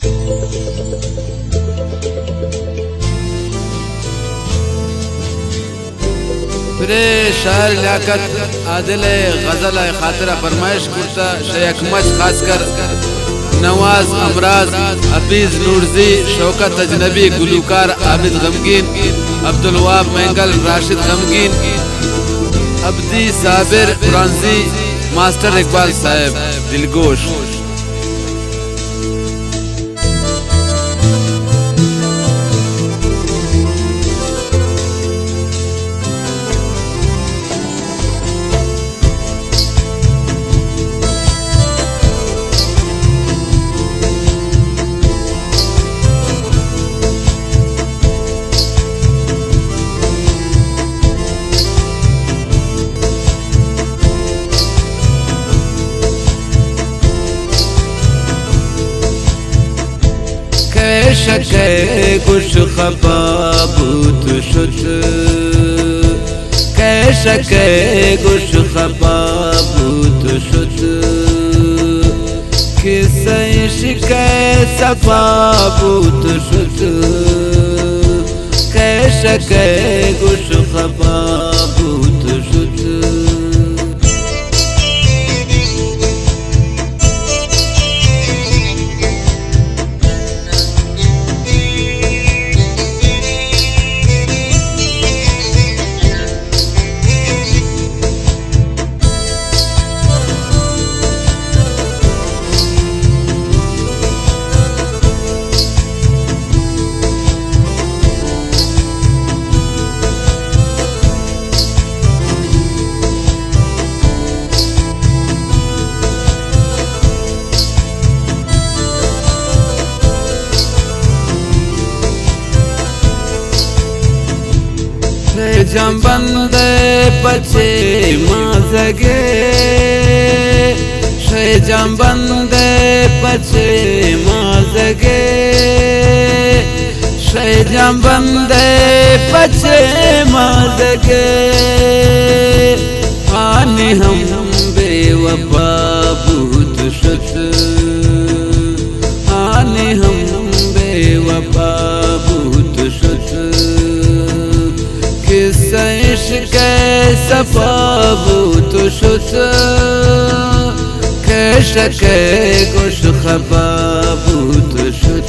फिरे शायर लियाकत आदिल गजल खातिर फरमाइश करता शेख मज खासकर नवाज अमराज हफीज नूरजी शौकत अजनबी गुलूकार आबिद गमगीन अब्दुल वहाब मैंगल राशिद गमगीन अब्दी साबिर फ्रांसी मास्टर इकबाल साहब दिलगोश। शके कुश खपाबूत शुत कैशके कुश खपाबूत शुत किसैश कै सपाबूत शुत कैशके कुश खपाबूत शुत जम बंदे पचे माजगे जम बंदे पचे माजगे जम बंदे पचे माजगे आने हम बेवफा बहुत शुत आने हम बेवफा बहुत शुत इश्क़े सपाबूत शुत कैशके कुश खपाबूत शुत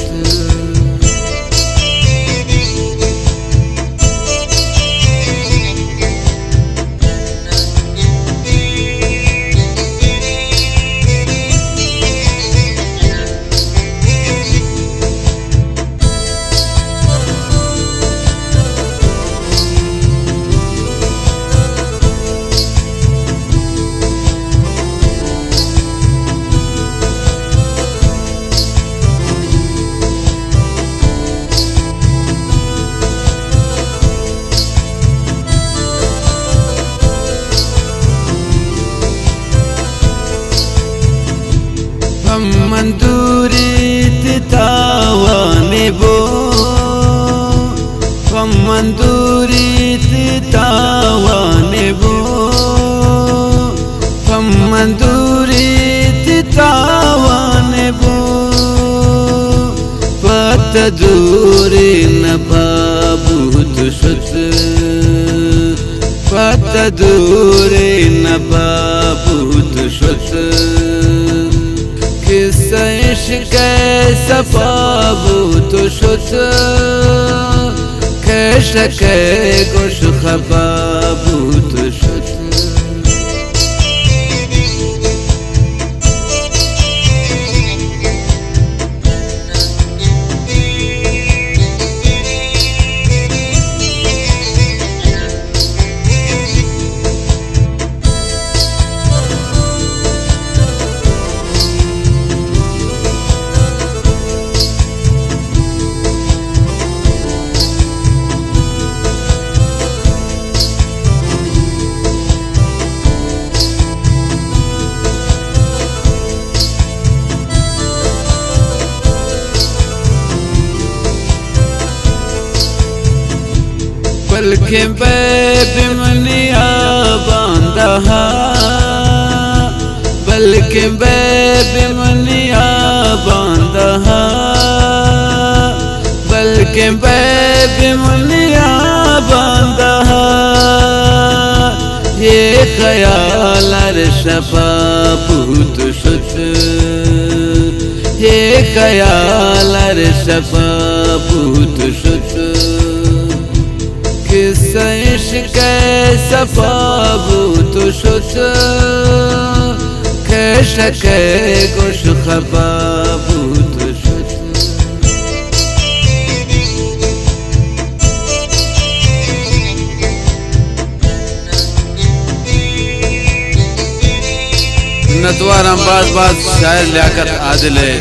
मंदूरी तावाने बो मंदूरी तावाने बो मंदूरी तावाने बो पत दूरी न बाबूत शुत पत दूरी न बाबूत शुत इश्क़े सपाबूत शुत कैशके कुश खपाबूत शुत बल्कि बेबिमनिया बांधा बल्कि बेबिमनिया बांधा बे बिमनिया बांधा ये ख्याल शफा भूत शुत ये ख्याल शफा भूत शुत किस इश्क सफा भूत शुत कैशक गोश खबा भूत शुत नतवार अंबाज बाज शायर लियाकत आदिल है।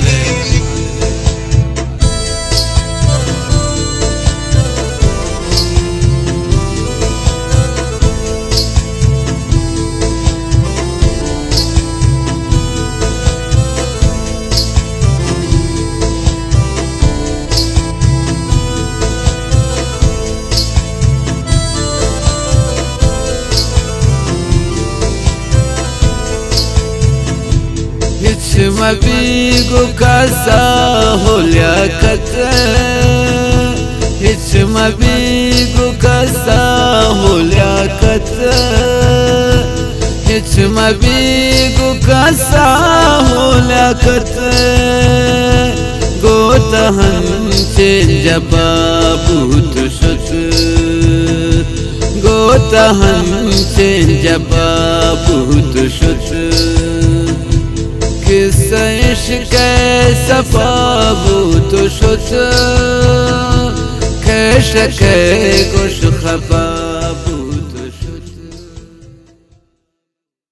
मबीगु कासा हो लियाकत हिच मबीगु कासा हो लियाकत हिच मबीगु कासा हो लियाकत गोतहन से जबा भूत शुत गोतहन से जबा भूत शुत किस इश्क सफा भूत शुत कैशक गोश खबा